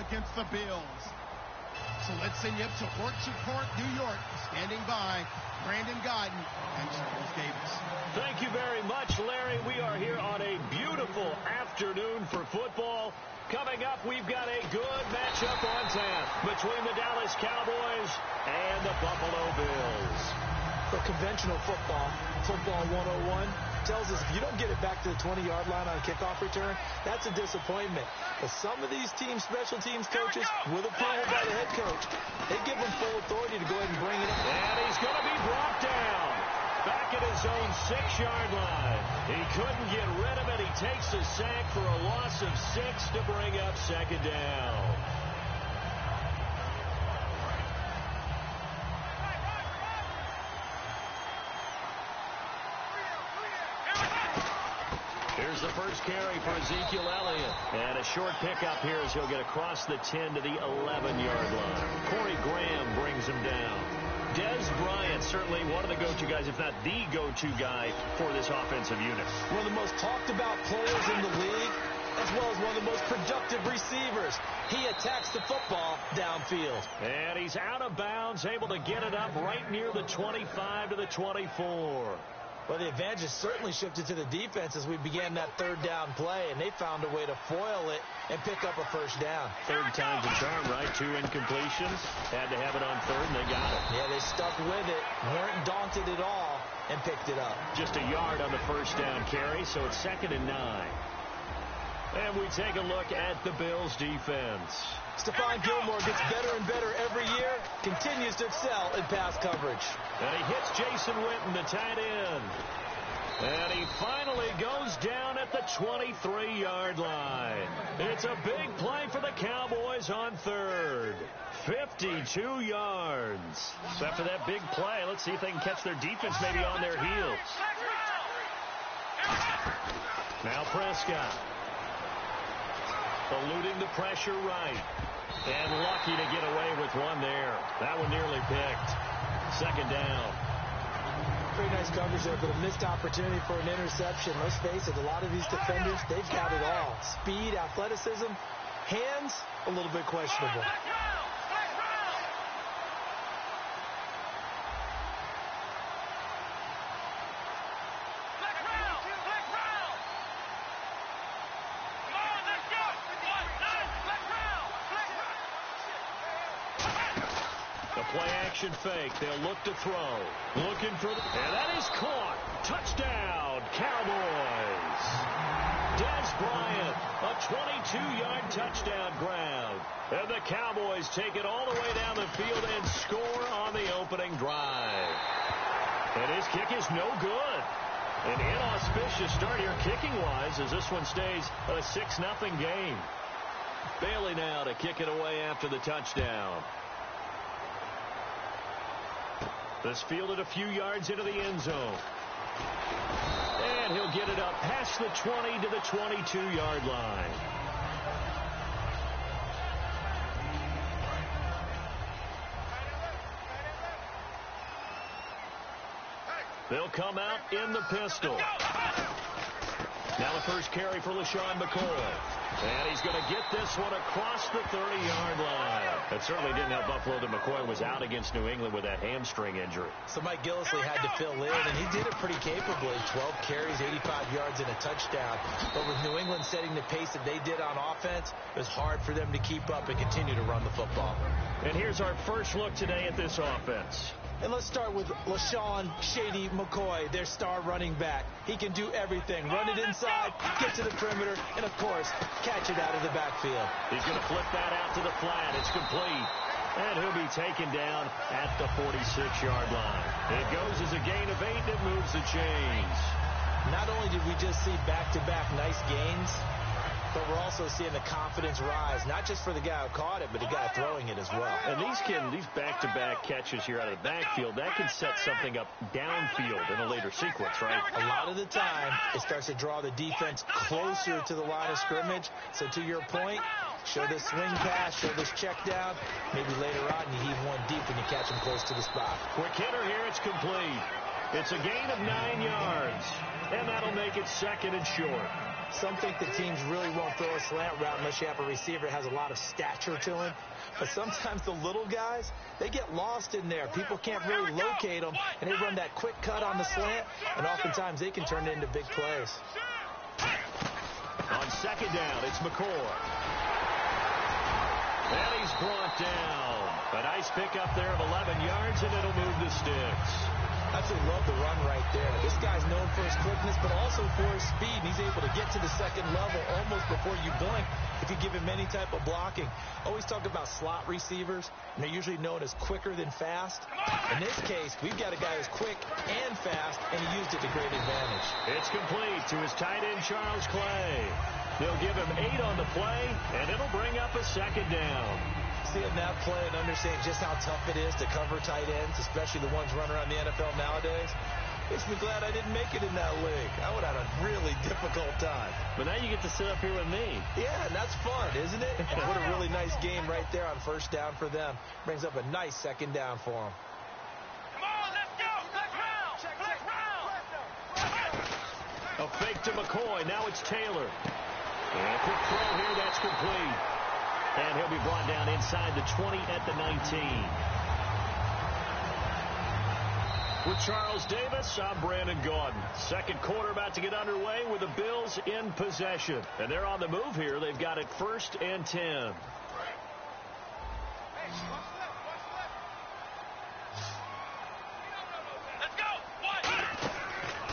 against the Bills. So let's send you up to Orchard, New York. Standing by, Brandon Godden and Charles Davis. Thank you very much, Larry. We are here on a beautiful afternoon for football. Coming up, we've got a good matchup on tap between the Dallas Cowboys and the Buffalo Bills. For conventional football 101 tells us if you don't get it back to the 20-yard line on a kickoff return, that's a disappointment. But some of these special teams coaches, with approval by the head coach, they give them full authority to go ahead and bring it up. And he's going to be brought down back at his own 6-yard line. He couldn't get rid of it. He takes a sack for a loss of 6 to bring up second down. Here's the first carry for Ezekiel Elliott. And a short pickup here as he'll get across the 10 to the 11-yard line. Corey Graham brings him down. Dez Bryant, certainly one of the go-to guys, if not the go-to guy for this offensive unit. One of the most talked-about players in the league, as well as one of the most productive receivers. He attacks the football downfield. And he's out of bounds, able to get it up right near the 25 to the 24. Well, the advantage has certainly shifted to the defense as we began that third down play, and they found a way to foil it and pick up a first down. Third time's a charm, right? 2 incompletions. Had to have it on third, and they got it. Yeah, they stuck with it, weren't daunted at all, and picked it up. Just a yard on the first down carry, so it's 2nd and 9. And we take a look at the Bills' defense. Stephon Gilmore gets better and better every year, continues to excel in pass coverage. And he hits Jason Witten, the tight end. And he finally goes down at the 23-yard line. It's a big play for the Cowboys on third. 52 yards. So after that big play, let's see if they can catch their defense maybe on their heels. Now Prescott. Eluding the pressure right. And lucky to get away with one there. That one nearly picked. 2nd down. Pretty nice coverage there, but a missed opportunity for an interception. Let's face it, a lot of these defenders, they've got it all. Speed, athleticism, hands, a little bit questionable. Play-action fake. They'll look to throw. Looking for and that is caught. Touchdown, Cowboys. Dez Bryant, a 22-yard touchdown grab. And the Cowboys take it all the way down the field and score on the opening drive. And his kick is no good. An inauspicious start here kicking-wise as this one stays a 6-0 game. Bailey now to kick it away after the touchdown. This fielded a few yards into the end zone. And he'll get it up past the 20 to the 22-yard line. They'll come out in the pistol. Now the first carry for LaShawn McCoy. And he's going to get this one across the 30-yard line. That certainly didn't help Buffalo that McCoy was out against New England with that hamstring injury. So Mike Gillisley had to fill in, and he did it pretty capably. 12 carries, 85 yards, and a touchdown. But with New England setting the pace that they did on offense, it was hard for them to keep up and continue to run the football. And here's our first look today at this offense. And let's start with LaShawn Shady McCoy, their star running back. He can do everything. Run it inside, get to the perimeter, and, of course, catch it out of the backfield. He's going to flip that out to the flat. It's complete. And he'll be taken down at the 46-yard line. It goes as a gain of 8, and it moves the chains. Not only did we just see back-to-back nice gains, but we're also seeing the confidence rise, not just for the guy who caught it, but the guy throwing it as well. And these back-to-back catches here out of the backfield, that can set something up downfield in a later sequence, right? A lot of the time, it starts to draw the defense closer to the line of scrimmage. So to your point, show this swing pass, show this check down. Maybe later on you heave one deep and you catch him close to the spot. Quick hitter here, it's complete. It's a gain of 9 yards, and that'll make it 2nd and short. Some think that teams really won't throw a slant route unless you have a receiver that has a lot of stature to him. But sometimes the little guys, they get lost in there. People can't really locate them, and they run that quick cut on the slant, and oftentimes they can turn it into big plays. On second down, it's McCoy. And he's brought down. A nice pickup there of 11 yards, and it'll move the sticks. Absolutely love the run right there. This guy's known for his quickness, but also for his speed. And he's able to get to the second level almost before you blink if you give him any type of blocking. Always talk about slot receivers, and they're usually known as quicker than fast. In this case, we've got a guy who's quick and fast, and he used it to great advantage. It's complete to his tight end, Charles Clay. They'll give him 8 on the play, and it'll bring up a second down. Seeing that play and understanding just how tough it is to cover tight ends, especially the ones running around the NFL nowadays, makes me glad I didn't make it in that league. I would have had a really difficult time. But now you get to sit up here with me. Yeah, and that's fun, isn't it? And what a really nice game right there on first down for them. Brings up a nice second down for them. Come on, let's go. Let's round. Let's round. A fake to McCoy. Now it's Taylor. And a quick throw here. That's complete. And he'll be brought down inside the 20 at the 19. With Charles Davis, I'm Brandon Gaudin. Second quarter about to get underway with the Bills in possession. And they're on the move here. They've got it 1st and 10.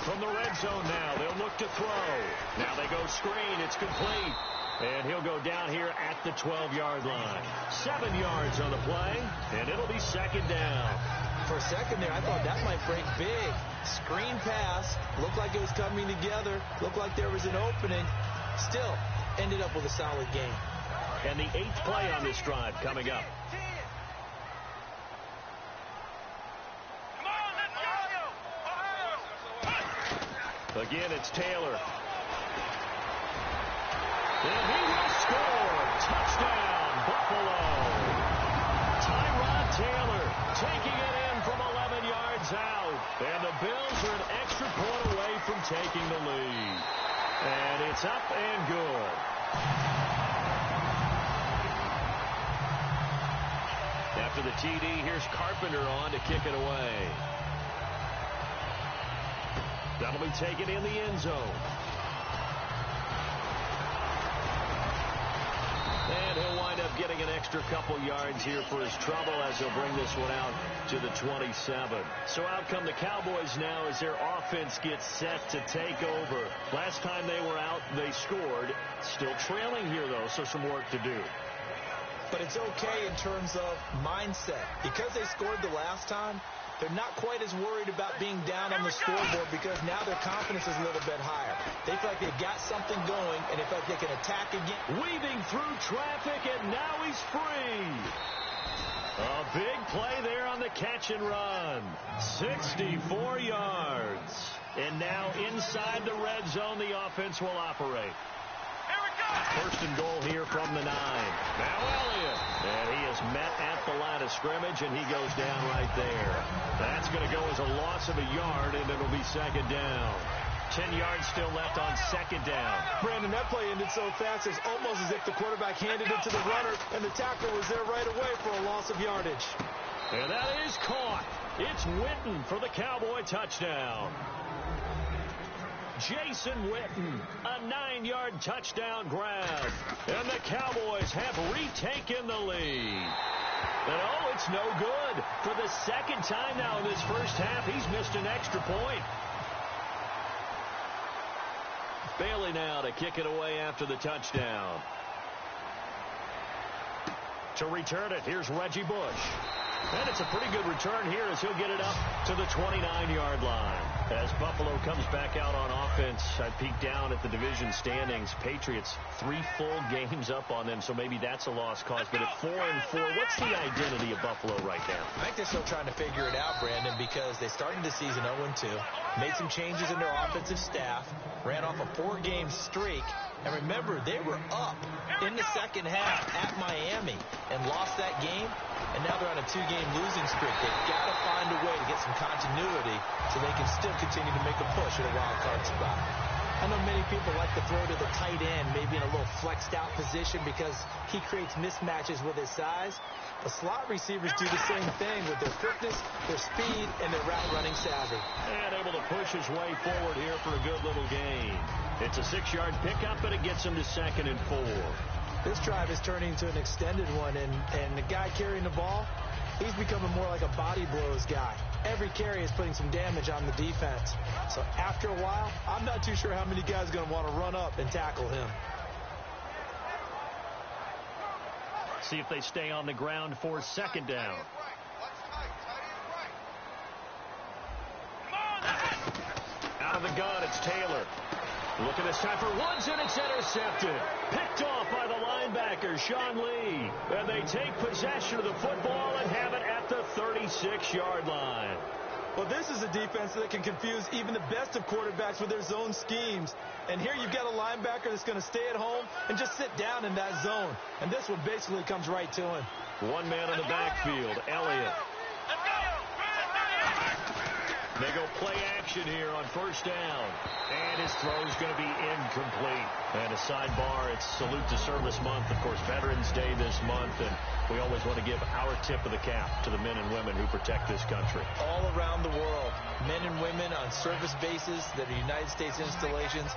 From the red zone now, they'll look to throw. Now they go screen. It's complete. And he'll go down here at the 12-yard line. 7 yards on the play, and it'll be second down. For a second there, I thought that might break big. Screen pass. Looked like it was coming together. Looked like there was an opening. Still, ended up with a solid game. And the 8th play on this drive coming up. Again, it's Taylor. And he will score. Touchdown, Buffalo. Tyrod Taylor taking it in from 11 yards out. And the Bills are an extra point away from taking the lead. And it's up and good. After the TD, here's Carpenter on to kick it away. That'll be taken in the end zone. And he'll wind up getting an extra couple yards here for his trouble as he'll bring this one out to the 27. So out come the Cowboys now as their offense gets set to take over. Last time they were out, they scored. Still trailing here, though, so some work to do. But it's okay in terms of mindset. Because they scored the last time, they're not quite as worried about being down on the scoreboard because now their confidence is a little bit higher. They feel like they've got something going, and they feel like they can attack again. Weaving through traffic, and now he's free. A big play there on the catch and run. 64 yards. And now inside the red zone, the offense will operate. First and goal here from the 9. Now Elliott. And he is met at the line of scrimmage, and he goes down right there. That's going to go as a loss of a yard, and it'll be second down. 10 yards still left on second down. Brandon, that play ended so fast, it's almost as if the quarterback handed it to the runner, and the tackler was there right away for a loss of yardage. And that is caught. It's Witten for the Cowboy touchdown. Jason Witten, a 9-yard touchdown grab. And the Cowboys have retaken the lead. And oh, it's no good. For the second time now in this first half, he's missed an extra point. Bailey now to kick it away after the touchdown. To return it, here's Reggie Bush. And it's a pretty good return here as he'll get it up to the 29-yard line. As Buffalo comes back out on offense, I peeked down at the division standings. Patriots 3 full games up on them, so maybe that's a lost cause. But at 4-4, what's the identity of Buffalo right now? I think they're still trying to figure it out, Brandon, because they started the season 0-2, made some changes in their offensive staff, ran off a 4-game streak. And remember, they were up in the second half at Miami and lost that game. And now they're on a 2-game losing streak. They've got to find a way to get some continuity so they can still continue to make a push at a wild card spot. I know many people like to throw to the tight end, maybe in a little flexed out position because he creates mismatches with his size. But slot receivers do the same thing with their quickness, their speed, and their route running savvy. And able to push his way forward here for a good little gain. It's a 6-yard pickup, and it gets him to 2nd and 4. This drive is turning into an extended one, and the guy carrying the ball, he's becoming more like a body blows guy. Every carry is putting some damage on the defense. So after a while, I'm not too sure how many guys are going to want to run up and tackle him. See if they stay on the ground for 2nd down. Out of the gun, it's Taylor. Looking this time for Woods, and it's intercepted. Picked off by the linebacker, Sean Lee. And they take possession of the football and have it at the 36-yard line. Well, this is a defense that can confuse even the best of quarterbacks with their zone schemes. And here you've got a linebacker that's going to stay at home and just sit down in that zone. And this one basically comes right to him. One man in the backfield, Elliott. They go play action here on 1st down. And his throw's going to be incomplete. And a sidebar, it's Salute to Service Month. Of course, Veterans Day this month. And we always want to give our tip of the cap to the men and women who protect this country. All around the world, men and women on service bases that are United States installations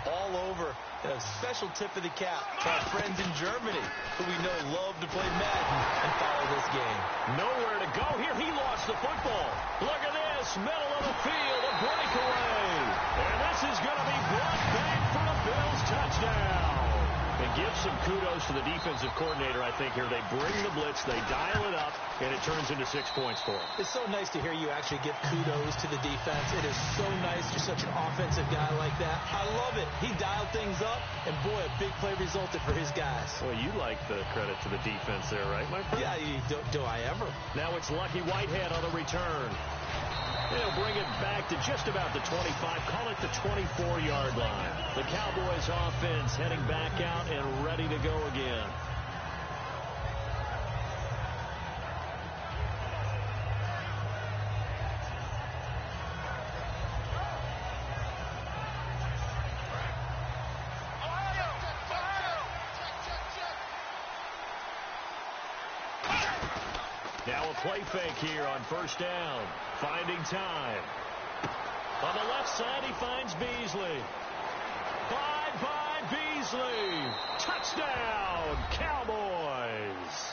all over. A special tip of the cap to our friends in Germany, who we know love to play Madden and follow this game. Nowhere to go here. He lost the football. Look at this. Middle of the field. A breakaway. And this is going to be brought back for a Bills touchdown. And give some kudos to the defensive coordinator, I think, here. They bring the blitz, they dial it up, and it turns into 6 points for them. It's so nice to hear you actually give kudos to the defense. It is so nice. You're such an offensive guy like that. I love it. He dialed things up, and boy, a big play resulted for his guys. Well, you like the credit to the defense there, right, my friend? Yeah, do I ever? Now it's Lucky Whitehead on the return. They'll bring it back to just about the 25, call it the 24-yard line. The Cowboys offense heading back out and ready to go again. Now a play fake here on 1st down. Finding time. On the left side, he finds Beasley. Bye-bye, Beasley. Touchdown, Cowboys.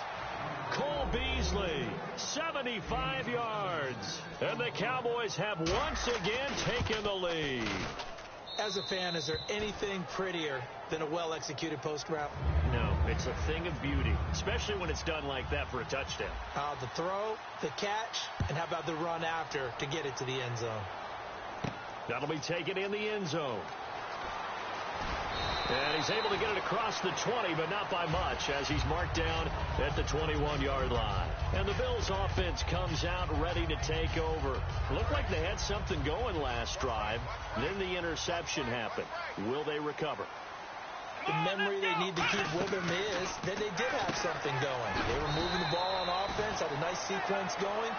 Cole Beasley, 75 yards. And the Cowboys have once again taken the lead. As a fan, is there anything prettier than a well-executed post route? No, it's a thing of beauty, especially when it's done like that for a touchdown. The throw, the catch, and how about the run after to get it to the end zone? That'll be taken in the end zone. And he's able to get it across the 20, but not by much, as he's marked down at the 21-yard line. And the Bills offense comes out ready to take over. Looked like they had something going last drive. Then the interception happened. Will they recover? The memory they need to keep with them is that they did have something going. They were moving the ball on offense, had a nice sequence going.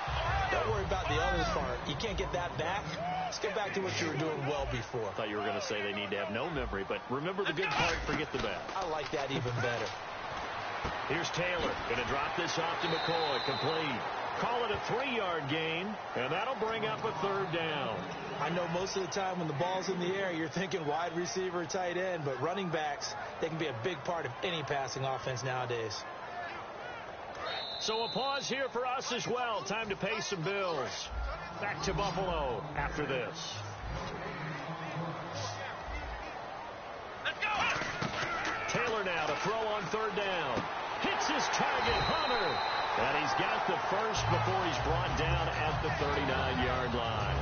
Don't worry about the other part. You can't get that back. Let's get back to what you were doing well before. I thought you were going to say they need to have no memory, but remember the good part, forget the bad. I like that even better. Here's Taylor, going to drop this off to McCoy, complete. Call it a 3-yard gain, and that'll bring up a 3rd down. I know most of the time when the ball's in the air, you're thinking wide receiver, tight end, but running backs, they can be a big part of any passing offense nowadays. So a pause here for us as well. Time to pay some bills. Back to Buffalo after this. Let's go! Taylor now to throw on 3rd down. Hits his target, Hunter. And he's got the first before he's brought down at the 39-yard line.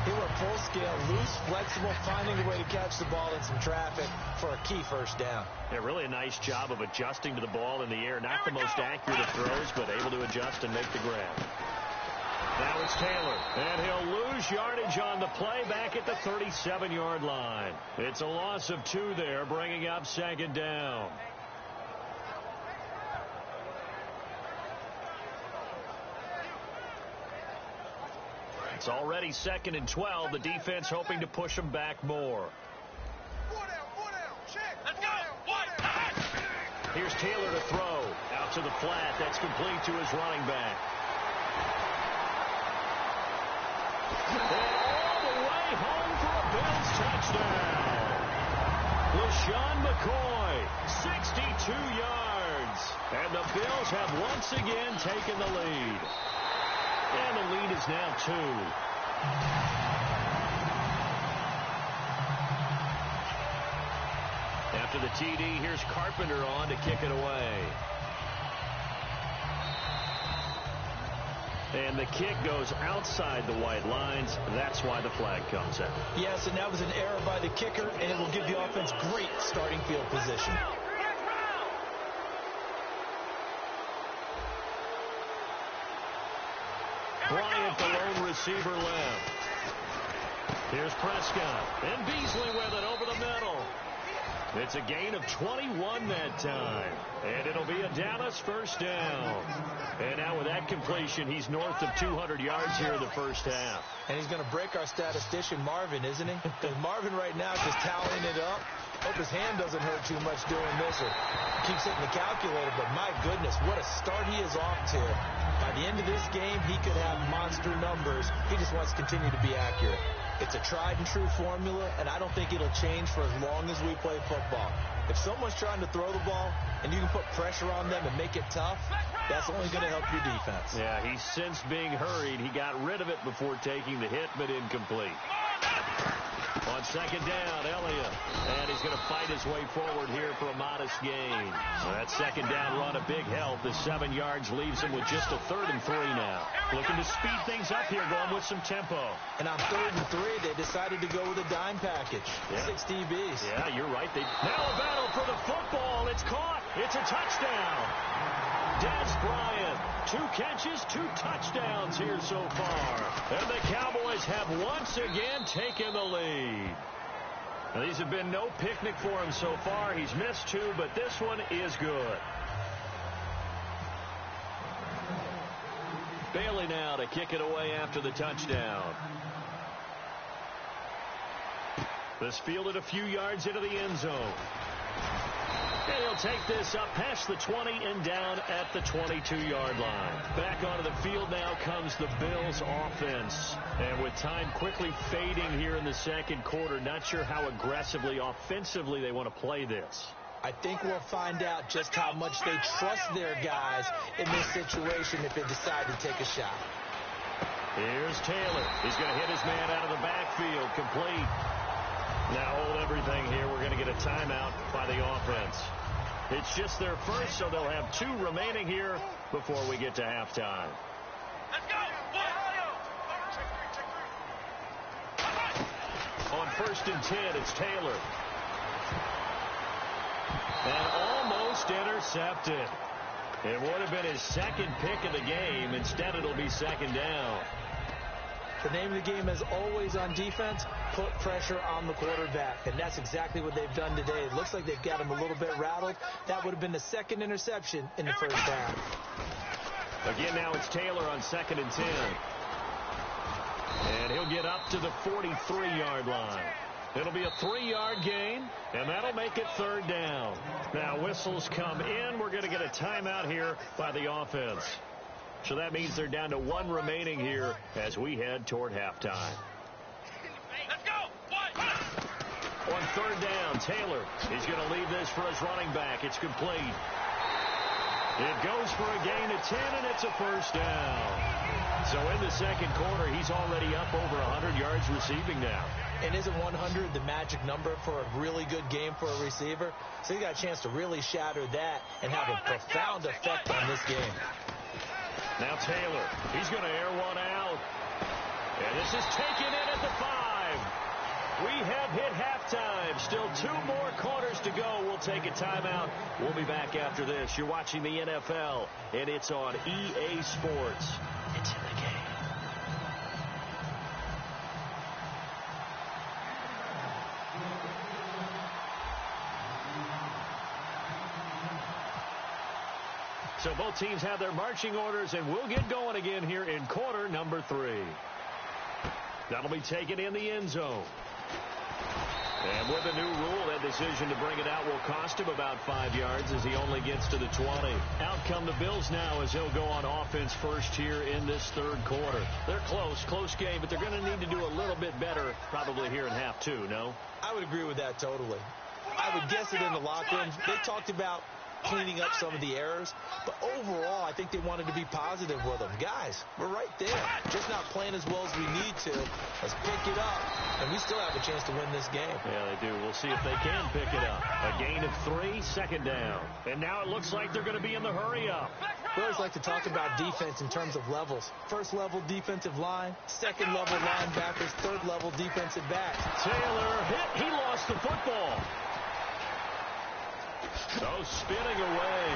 He went full scale, loose, flexible, finding a way to catch the ball in some traffic for a key 1st down. Yeah, really a nice job of adjusting to the ball in the air. Not the most accurate of throws, but able to adjust and make the grab. Now it's Taylor, and he'll lose yardage on the play back at the 37-yard line. It's a loss of 2 there, bringing up 2nd down. It's already 2nd and 12. The defense hoping to push them back more. Here's Taylor to throw. Out to the flat. That's complete to his running back. And all the way home for a Bills touchdown. LaShawn McCoy, 62 yards. And the Bills have once again taken the lead. And the lead is now 2. After the TD, here's Carpenter on to kick it away. And the kick goes outside the white lines. That's why the flag comes out. Yes, and that was an error by the kicker, and it will give the offense great starting field position. Bryant, the lone receiver, left. Here's Prescott. And Beasley with it over the middle. It's a gain of 21 that time. And it'll be a Dallas first down. And now with that completion, he's north of 200 yards here in the first half. And he's going to break our statistician, Marvin, isn't he? Because Marvin right now just tallying it up. Hope his hand doesn't hurt too much doing this or keeps hitting the calculator. But my goodness, what a start he is off to. By the end of this game, he could have monster numbers. He just wants to continue to be accurate. It's a tried and true formula, and I don't think it'll change for as long as we play football. If someone's trying to throw the ball and you can put pressure on them and make it tough, that's only going to help your defense. Yeah, he's since being hurried. He got rid of it before taking the hit, but incomplete. On second down, Elliott. And he's going to fight his way forward here for a modest gain. So that second down run, a big help. The 7 yards leaves him with just a 3rd and 3 now. Looking to speed things up here, going with some tempo. And on 3rd and 3, they decided to go with a dime package. Yeah. 6 DBs. Yeah, you're right. Now a battle for the football. It's caught. It's a touchdown. Des Bryant, 2 catches, 2 touchdowns here so far. And the Cowboys have once again taken the lead. Now, these have been no picnic for him so far. He's missed 2, but this one is good. Bailey now to kick it away after the touchdown. This fielded a few yards into the end zone. And he'll take this up past the 20 and down at the 22-yard line. Back onto the field now comes the Bills offense. And with time quickly fading here in the second quarter, not sure how aggressively, offensively they want to play this. I think we'll find out just how much they trust their guys in this situation if they decide to take a shot. Here's Taylor. He's going to hit his man out of the backfield. Complete. Now hold everything here. We're going to get a timeout by the offense. It's just their first, so they'll have 2 remaining here before we get to halftime. Let's go. On 1st and 10, it's Taylor. And almost intercepted. It would have been his 2nd pick of the game. Instead, it'll be 2nd down. The name of the game, as always on defense, put pressure on the quarterback. And that's exactly what they've done today. It looks like they've got him a little bit rattled. That would have been the 2nd interception in the first half. Again, now it's Taylor on 2nd and 10. And he'll get up to the 43-yard line. It'll be a 3-yard gain, and that'll make it 3rd down. Now whistles come in. We're going to get a timeout here by the offense. So that means they're down to 1 remaining here as we head toward halftime. Let's go. On 3rd down, Taylor. He's going to leave this for his running back. It's complete. It goes for a gain of 10, and it's a first down. So in the second quarter, he's already up over 100 yards receiving now. And isn't 100 the magic number for a really good game for a receiver? So he got a chance to really shatter that and have a profound effect on this game. Now Taylor, he's going to air one out. And this is taken in at the 5. We have hit halftime. Still 2 more quarters to go. We'll take a timeout. We'll be back after this. You're watching the NFL, and it's on EA Sports. It's in the game. So both teams have their marching orders, and we'll get going again here in quarter number 3. That'll be taken in the end zone. And with a new rule, that decision to bring it out will cost him about 5 yards as he only gets to the 20. Out come the Bills now as he'll go on offense first here in this third quarter. They're close game, but they're going to need to do a little bit better probably here in half two, no? I would agree with that totally. I would guess it in the locker room. They talked about cleaning up some of the errors, but overall, I think they wanted to be positive with them. Guys, we're right there. Just not playing as well as we need to. Let's pick it up, and we still have a chance to win this game. Yeah, they do. We'll see if they can pick it up. A gain of 3, second down. And now it looks like they're going to be in the hurry-up. We always like to talk about defense in terms of levels. First level defensive line, second level linebackers, third level defensive backs. Taylor hit. He lost the football. So spinning away.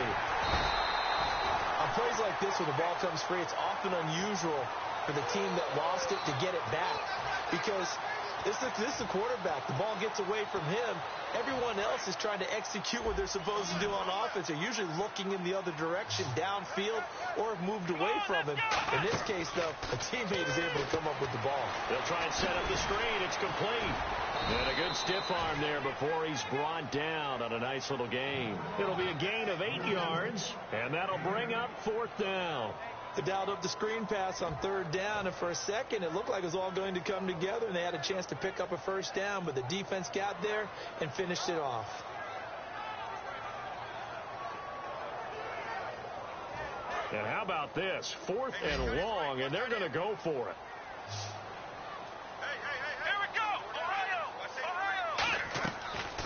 On plays like this where the ball comes free, it's often unusual for the team that lost it to get it back. Because this is the quarterback. The ball gets away from him. Everyone else is trying to execute what they're supposed to do on offense. They're usually looking in the other direction, downfield, or have moved away from him. In this case, though, a teammate is able to come up with the ball. They'll try and set up the screen. It's complete. And a good stiff arm there before he's brought down on a nice little gain. It'll be a gain of 8 yards, and that'll bring up 4th down. They dialed up the screen pass on 3rd down, and for a second it looked like it was all going to come together, and they had a chance to pick up a 1st down, but the defense got there and finished it off. And how about this? 4th and long, and they're going to go for it.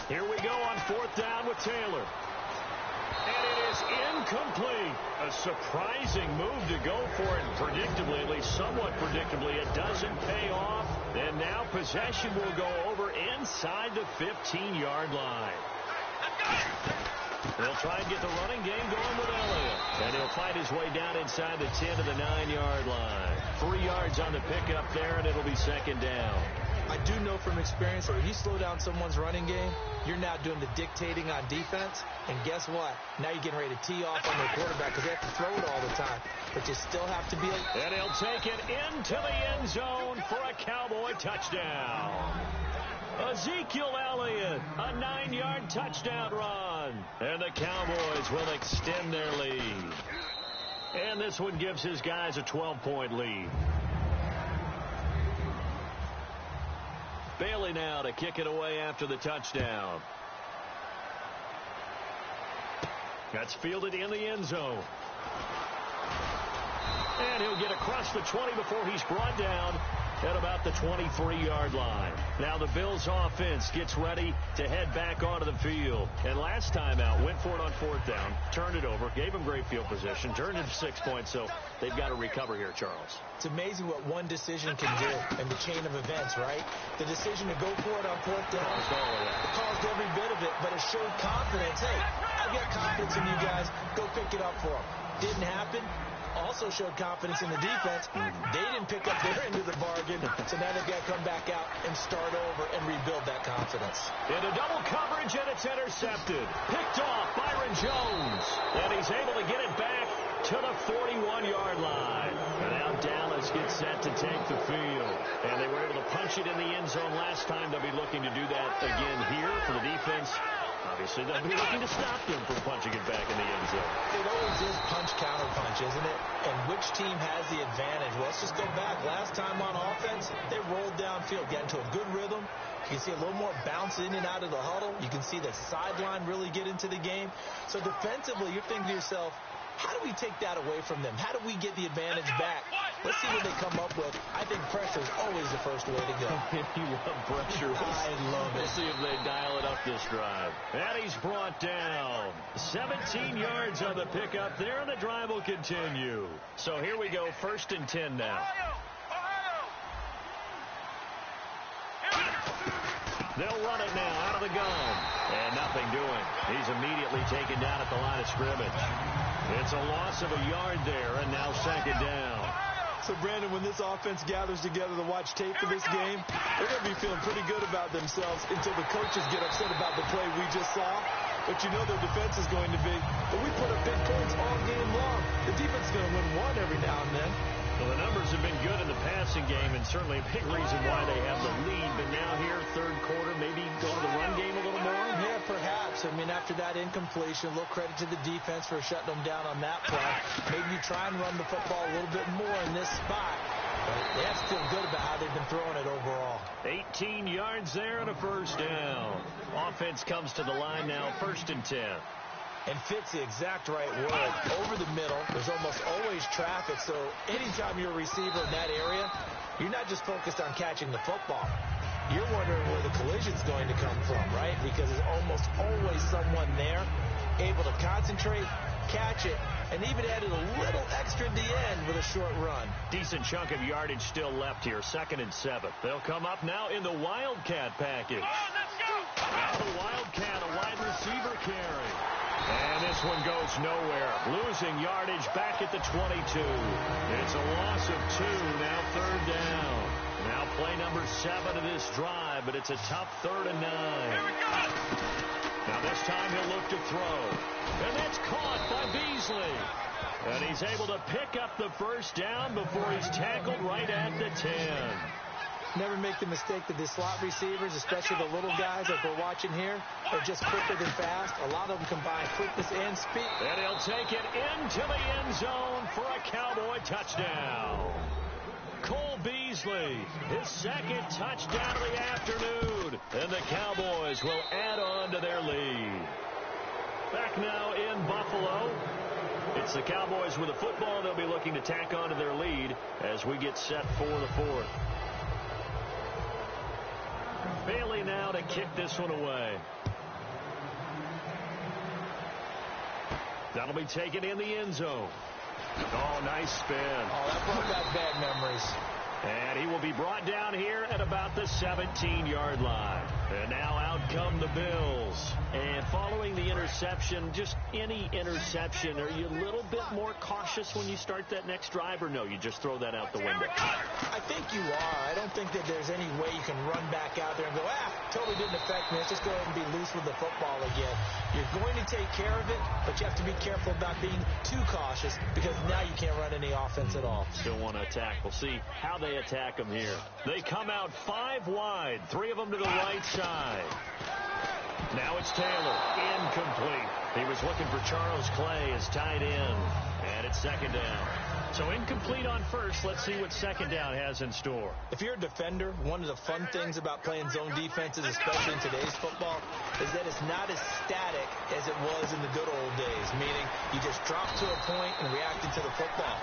Here we go on 4th down with Taylor. And it is incomplete. A surprising move to go for it. Predictably, at least somewhat predictably, it doesn't pay off. And now possession will go over inside the 15-yard line. They'll try and get the running game going with Elliott. And he'll fight his way down inside the 10 to the 9-yard line. 3 yards on the pickup there, and it'll be 2nd down. I do know from experience that when you slow down someone's running game, you're now doing the dictating on defense. And guess what? Now you're getting ready to tee off on their quarterback because they have to throw it all the time. But you still have to be And he'll take it into the end zone for a Cowboy touchdown. Ezekiel Elliott, a 9-yard touchdown run. And the Cowboys will extend their lead. And this one gives his guys a 12-point lead. Bailey now to kick it away after the touchdown. That's fielded in the end zone. And he'll get across the 20 before he's brought down at about the 23-yard line. Now the Bills offense gets ready to head back onto the field. And last time out, went for it on 4th down, turned it over, gave him great field position, turned it to 6 points, so they've got to recover here, Charles. It's amazing what one decision can do in the chain of events, right? The decision to go for it on 4th down, it caused every bit of it, but it showed confidence. Hey, I've got confidence in you guys. Go pick it up for them. Didn't happen. Also showed confidence in the defense. They didn't pick up their end of the bargain, so now they've got to come back out and start over and rebuild that confidence. Into double coverage, and it's intercepted. Picked off Byron Jones, and he's able to get it back to the 41-yard line. And now Dallas gets set to take the field. And they were able to punch it in the end zone last time. They'll be looking to do that again here for the defense. Obviously, they'll be looking to stop them from punching it back in the end zone. It always is punch-counter-punch, isn't it? And which team has the advantage? Well, let's just go back. Last time on offense, they rolled downfield, got into a good rhythm. You can see a little more bounce in and out of the huddle. You can see the sideline really get into the game. So defensively, you're thinking to yourself, how do we take that away from them? How do we get the advantage back? Let's see what they come up with. I think pressure is always the first way to go. You love pressure. I love it. We'll see if they dial it up this drive. And he's brought down. 17 yards on the pickup there, and the drive will continue. So here we go, 1st and 10 now. They'll run it now out of the gun. And nothing doing. He's immediately taken down at the line of scrimmage. It's a loss of a yard there, and now 2nd down. So, Brandon, when this offense gathers together to watch tape for this game, they're going to be feeling pretty good about themselves until the coaches get upset about the play we just saw. But you know their defense is going to be, but we put up big points all game long. The defense is going to win one every now and then. Well, the numbers have been good in the passing game, and and certainly a big reason why they have the lead. But now here, third quarter, maybe go to the run game a little more? Yeah, perhaps. I mean, after that incompletion, a little credit to the defense for shutting them down on that play. Maybe you try and run the football a little bit more in this spot. But they have to feel good about how they've been throwing it overall. 18 yards there and a first down. Offense comes to the line now, 1st and 10. And fits the exact right word. Over the middle, there's almost always traffic, so anytime you're a receiver in that area, you're not just focused on catching the football. You're wondering where the collision's going to come from, right? Because there's almost always someone there able to concentrate, catch it, and even added a little extra at the end with a short run. Decent chunk of yardage still left here, 2nd and 7. They'll come up now in the Wildcat package. Now the Wildcat, a wide receiver carry. And this one goes nowhere. Losing yardage back at the 22. It's a loss of 2, now 3rd down. Now play number 7 of this drive, but it's a tough 3rd and 9. Now this time he'll look to throw. And that's caught by Beasley. And he's able to pick up the first down before he's tackled right at the 10. Never make the mistake that the slot receivers, especially the little guys like we're watching here, are just quicker than fast. A lot of them combine quickness and speed. And he'll take it into the end zone for a Cowboy touchdown. Cole Beasley, his 2nd touchdown of the afternoon. And the Cowboys will add on to their lead. Back now in Buffalo. It's the Cowboys with the football. They'll be looking to tack on to their lead as we get set for the 4th. Bailey now to kick this one away. That'll be taken in the end zone. Oh, nice spin. Oh, that brought back bad memories. And he will be brought down here at about the 17-yard line. And now out come the Bills. And following the interception, just any interception, are you a little bit more cautious when you start that next drive, or no, you just throw that out the window? I think you are. I don't think that there's any way you can run back out there and go, totally didn't affect me. Let's just go ahead and be loose with the football again. You're going to take care of it, but you have to be careful about being too cautious because now you can't run any offense at all. Still want to attack. We'll see how they attack them here. They come out 5 wide, 3 of them to the right side. Now it's Taylor, incomplete. He was looking for Charles Clay as tight end, and it's 2nd down. So incomplete on first. Let's see what 2nd down has in store. If you're a defender, one of the fun things about playing zone defenses, especially in today's football, is that it's not as static as it was in the good old days, meaning you just drop to a point and reacting to the football.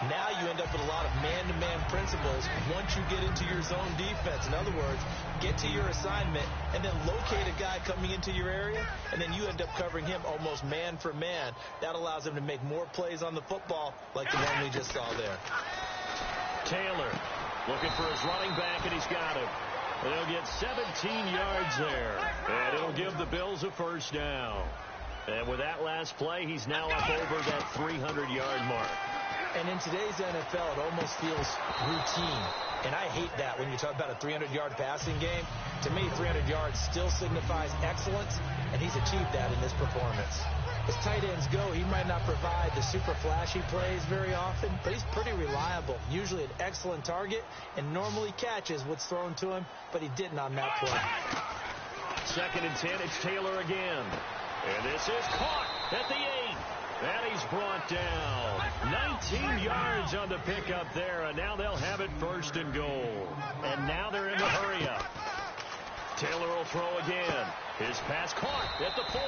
Now you end up with a lot of man-to-man principles once you get into your zone defense. In other words, get to your assignment and then locate a guy coming into your area, and then you end up covering him almost man for man. That allows him to make more plays on the football like the one we just saw there. Taylor looking for his running back, and he's got him. And he'll get 17 yards there, and it'll give the Bills a first down. And with that last play, he's now up over that 300-yard mark. And in today's NFL, it almost feels routine. And I hate that when you talk about a 300-yard passing game. To me, 300 yards still signifies excellence, and he's achieved that in this performance. As tight ends go, he might not provide the super flashy plays very often, but he's pretty reliable. Usually an excellent target, and normally catches what's thrown to him, but he didn't on that play. 2nd and 10, it's Taylor again. And this is caught at the 8. And he's brought down. 19 yards on the pickup there, and now they'll have it 1st and goal. And now they're in the hurry-up. Taylor will throw again. His pass caught at the 4.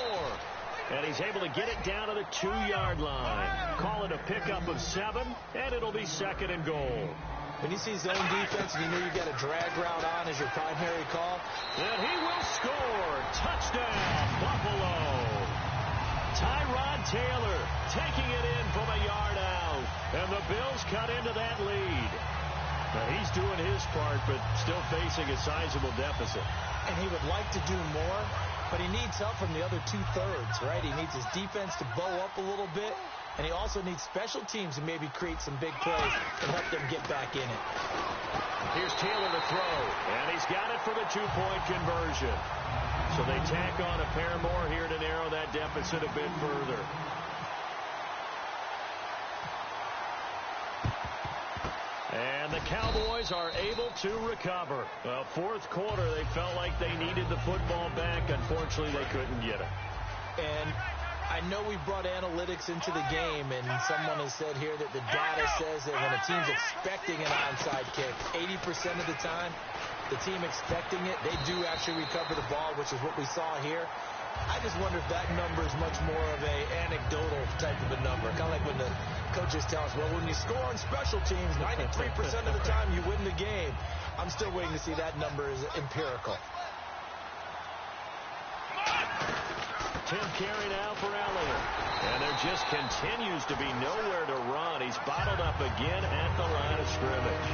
And he's able to get it down to the 2-yard line. Call it a pickup of 7, and it'll be 2nd and goal. When you see zone defense and you know you've got a drag route on as your primary call. And he will score. Touchdown, Buffalo. Tyrod Taylor taking it in from a yard out. And the Bills cut into that lead. Now he's doing his part, but still facing a sizable deficit. And he would like to do more, but he needs help from the other 2/3, right? He needs his defense to bow up a little bit, and he also needs special teams to maybe create some big plays and help them get back in it. Here's Taylor to throw, and he's got it for the 2-point conversion. So they tack on a pair more here to narrow that deficit a bit further. And the Cowboys are able to recover. Well, fourth quarter, they felt like they needed the football back. Unfortunately, they couldn't get it. And I know we brought analytics into the game, and someone has said here that the data says that when a team's expecting an onside kick, 80% of the time, the team expecting it, they do actually recover the ball, which is what we saw here. I just wonder if that number is much more of a anecdotal type of a number. Kind of like when the coaches tell us, well, when you score on special teams, 93% of the time you win the game. I'm still waiting to see that number is empirical. Tim carry now for Elliott. And there just continues to be nowhere to run. He's bottled up again at the line of scrimmage.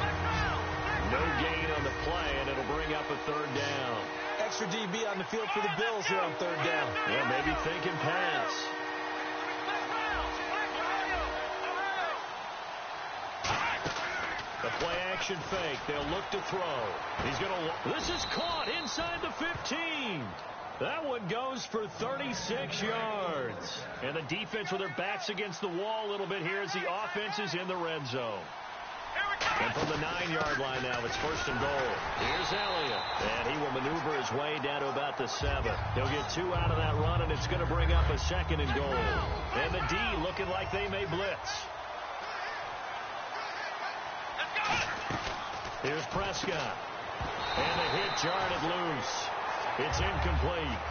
No gain on the play, and it'll bring up a third down. Extra DB on the field for the Bills here on third down. Yeah, maybe thinking pass. The play action fake. They'll look to throw. He's going to. This is caught inside the 15. That one goes for 36 yards. And the defense with their backs against the wall a little bit here as the offense is in the red zone. And from the 9-yard line now, it's first and goal. Here's Elliott. And he will maneuver his way down to about the 7. He'll get 2 out of that run, and it's going to bring up a second and goal. And the D looking like they may blitz. Here's Prescott. And the hit jarred it loose. It's incomplete.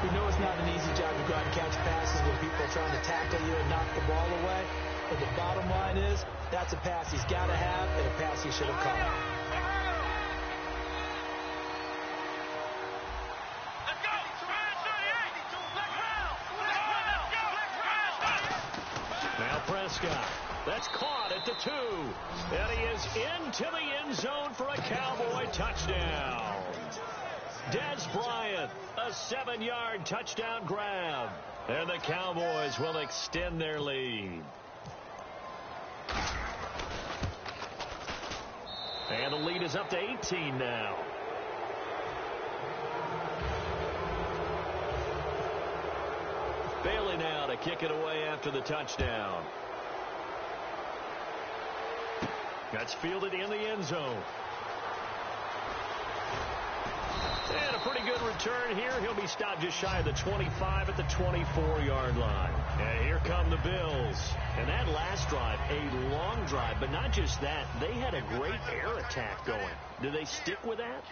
We know it's not an easy job to go out and catch passes when people are trying to tackle you and knock the ball away. But the bottom line is, that's a pass he's got to have and a pass he should have caught. Now Prescott. That's caught at the 2. And he is into the end zone for a Cowboy touchdown. Dez Bryant, a 7-yard touchdown grab. And the Cowboys will extend their lead. And the lead is up to 18 now. Bailey now to kick it away after the touchdown. That's fielded in the end zone. And a pretty good return here. He'll be stopped just shy of the 25 at the 24-yard line. And here come the Bills. And that last drive, a long drive, but not just that. They had a great air attack going. Do they stick with that?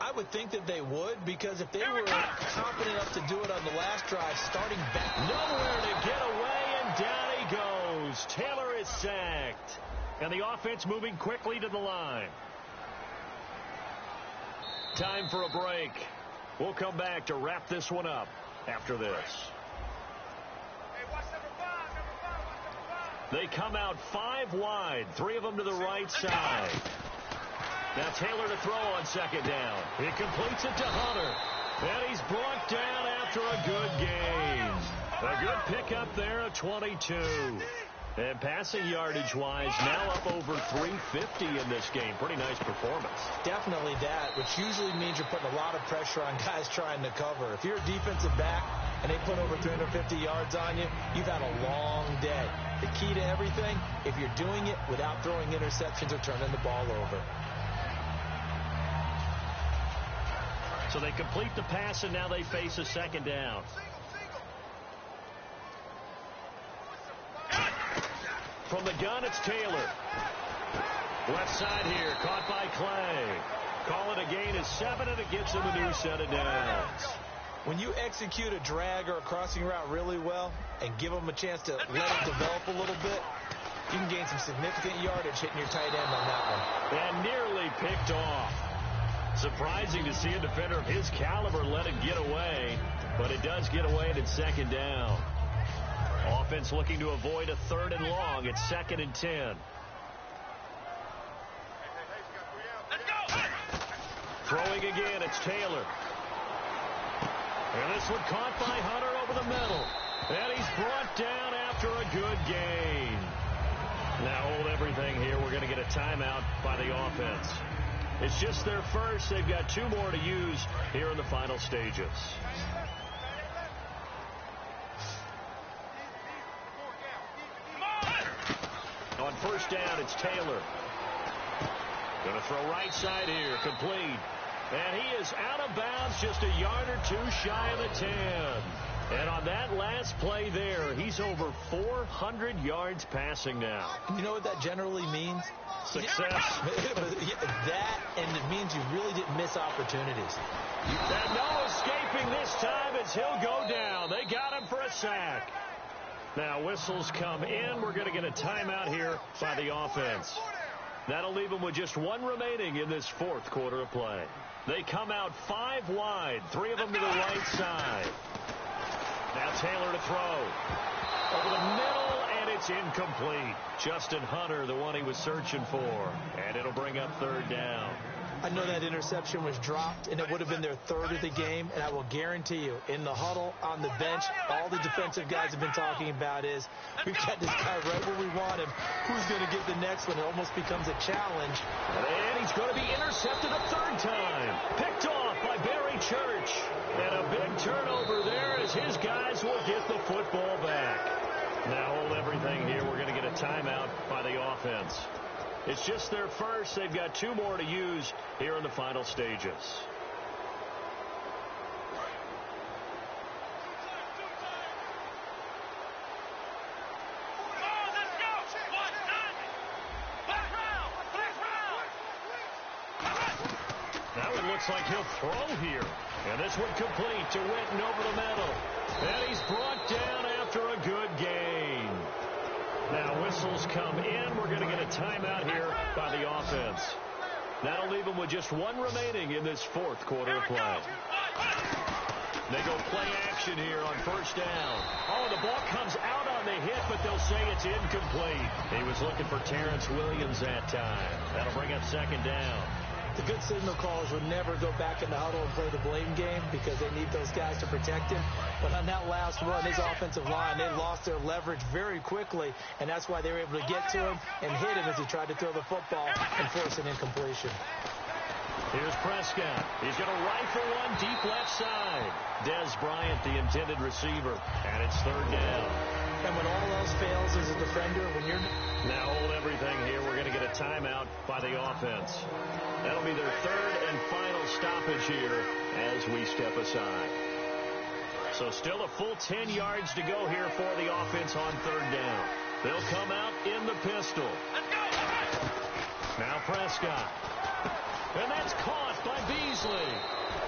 I would think that they would, because if they were confident enough to do it on the last drive, starting back. Nowhere to get away, and down he goes. Taylor is sacked. And the offense moving quickly to the line. Time for a break. We'll come back to wrap this one up after this. They come out 5 wide, 3 of them to the right side. Now Taylor to throw on second down. He completes it to Hunter. And he's brought down after a good gain. A good pickup there of 22. And passing yardage-wise, now up over 350 in this game. Pretty nice performance. Definitely that, which usually means you're putting a lot of pressure on guys trying to cover. If you're a defensive back and they put over 350 yards on you, you've had a long day. The key to everything, if you're doing it without throwing interceptions or turning the ball over. So they complete the pass, and now they face a second down. From the gun, it's Taylor. Left side here, caught by Clay. Call it a gain of 7, and it gets him a new set of downs. When you execute a drag or a crossing route really well and give them a chance to let it develop a little bit, you can gain some significant yardage hitting your tight end on that one. And nearly picked off. Surprising to see a defender of his caliber let it get away, but it does get away, and it's second down. Offense looking to avoid a 3rd and long. It's 2nd and 10. Throwing again, it's Taylor. And this one caught by Hunter over the middle. And he's brought down after a good gain. Now hold everything here. We're going to get a timeout by the offense. It's just their first. They've got 2 more to use here in the final stages. On first down, it's Taylor. Going to throw right side here, complete. And he is out of bounds, just a yard or two shy of the 10. And on that last play there, he's over 400 yards passing now. You know what that generally means? Success. That, and it means you really didn't miss opportunities. And no escaping this time as he'll go down. They got him for a sack. Now whistles come in. We're going to get a timeout here by the offense. That'll leave them with just one remaining in this fourth quarter of play. They come out 5 wide, 3 of them to the right side. Now Taylor to throw. Over the middle, and it's incomplete. Justin Hunter, the one he was searching for. And it'll bring up third down. I know that interception was dropped, and it would have been their third of the game, and I will guarantee you, in the huddle, on the bench, all the defensive guys have been talking about is, we've got this guy right where we want him. Who's going to get the next one? It almost becomes a challenge. And he's going to be intercepted a third time. Picked off by Barry Church. And a big turnover there as his guys will get the football back. Now hold everything here. We're going to get a timeout by the offense. It's just their first. They've got 2 more to use here in the final stages. Now it looks like he'll throw here. And this one complete to Witten over the middle. And he's brought down after a good gain. Now whistles come in. We're going to get a timeout here by the offense. That'll leave them with just 1 remaining in this fourth quarter of play. They go play action here on first down. Oh, the ball comes out on the hit, but they'll say it's incomplete. He was looking for Terrence Williams that time. That'll bring up second down. The good signal callers would never go back in the huddle and play the blame game because they need those guys to protect him. But on that last run, his offensive line, they lost their leverage very quickly, and that's why they were able to get to him and hit him as he tried to throw the football and force an incompletion. Here's Prescott. He's going to rifle one deep left side. Dez Bryant, the intended receiver, and it's third down. And when all else fails as a defender, when you're... Now hold everything here. We're going to get a timeout by the offense. That'll be their third and final stoppage here as we step aside. So still a full 10 yards to go here for the offense on third down. They'll come out in the pistol. Now Prescott. And that's caught by Beasley.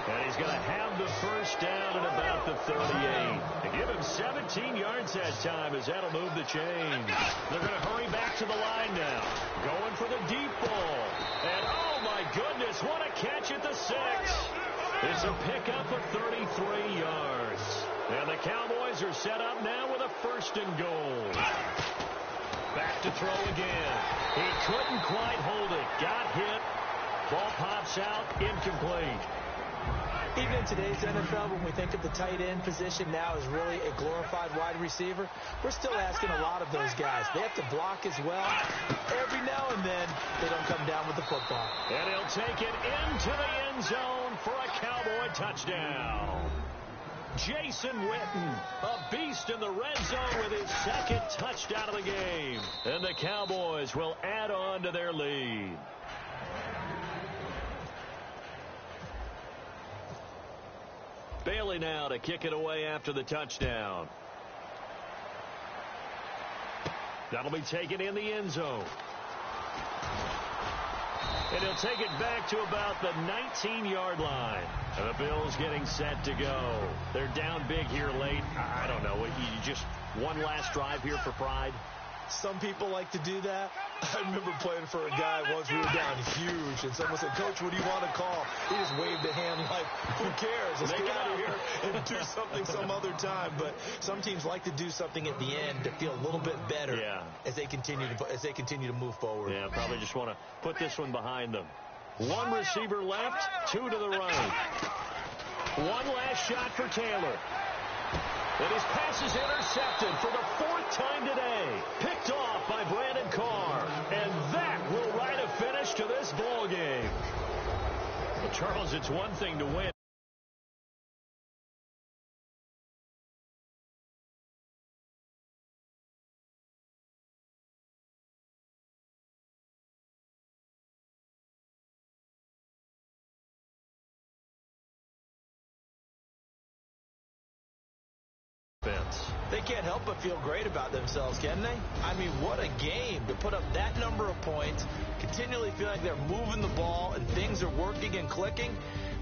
And he's going to have the first down at about the 38. They give him 17 yards that time as that'll move the chains. They're going to hurry back to the line now. Going for the deep ball. And oh my goodness, what a catch at the 6. It's a pickup of 33 yards. And the Cowboys are set up now with a first and goal. Back to throw again. He couldn't quite hold it. Got hit. Ball pops out, incomplete. Even in today's NFL, when we think of the tight end position now as really a glorified wide receiver, we're still asking a lot of those guys. They have to block as well. Every now and then, they don't come down with the football. And he'll take it into the end zone for a Cowboy touchdown. Jason Witten, a beast in the red zone with his second touchdown of the game. And the Cowboys will add on to their lead. Bailey now to kick it away after the touchdown. That'll be taken in the end zone. And he'll take it back to about the 19-yard line. And the Bills getting set to go. They're down big here late. I don't know. You just one last drive here for pride? Some people like to do that. I remember playing for a guy once. We were down huge, and someone said, "Coach, what do you want to call?" He just waved a hand like, "Who cares? Let's get out of here and do something some other time." But some teams like to do something at the end to feel a little bit better as they continue to move forward. Yeah, probably just want to put this one behind them. One receiver left, 2 to the right. One last shot for Taylor. And his pass is intercepted for the 4th time today. Picked off by Brandon Carr. And that will write a finish to this ball game. Well, Charles, it's one thing to win. offense. They can't help but feel great about themselves, can they? I mean, what a game to put up that number of points, continually feel like they're moving the ball and things are working and clicking.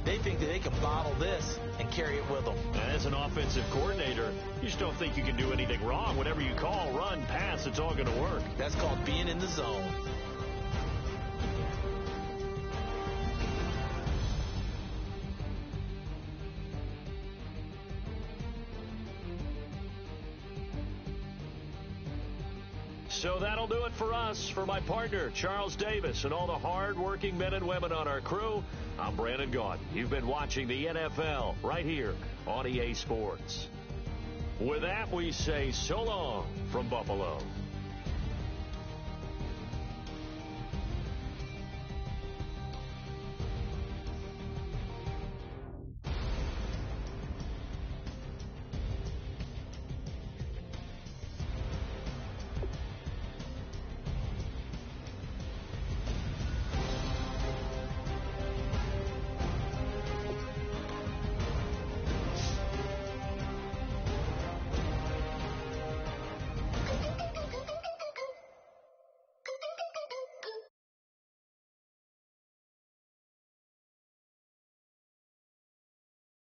They think that they can bottle this and carry it with them. As an offensive coordinator, you just don't think you can do anything wrong. Whatever you call, run, pass, it's all going to work. That's called being in the zone. So that'll do it for us. For my partner, Charles Davis, and all the hard-working men and women on our crew, I'm Brandon Gaudin. You've been watching the NFL right here on EA Sports. With that, we say so long from Buffalo.